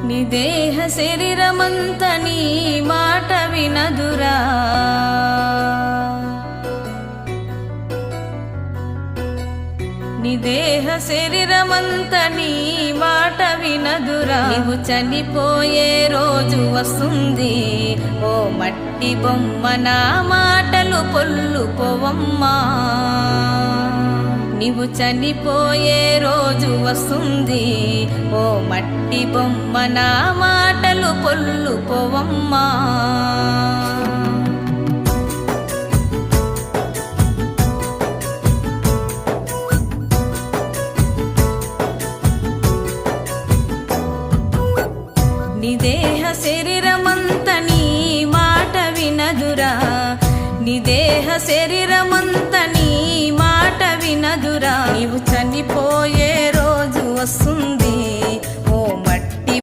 నీ దేహ శరీరమంత నీ మాట వినదురా నీ దేహ శరీరమంత నీ మాట వినదురా నీవు చనిపోయే రోజు వస్తుంది ఓ మట్టి బొమ్మ నా మాటలు పొల్లుపోవమ్మా నీవు చనిపోయే రోజు వస్తుంది ఓ మట్టి బొమ్మ నా మాటలు పొల్లుపోవమ్మా నీ దేహ శరీరమంత నీ మాట వినదురా నీ దేహ శరీర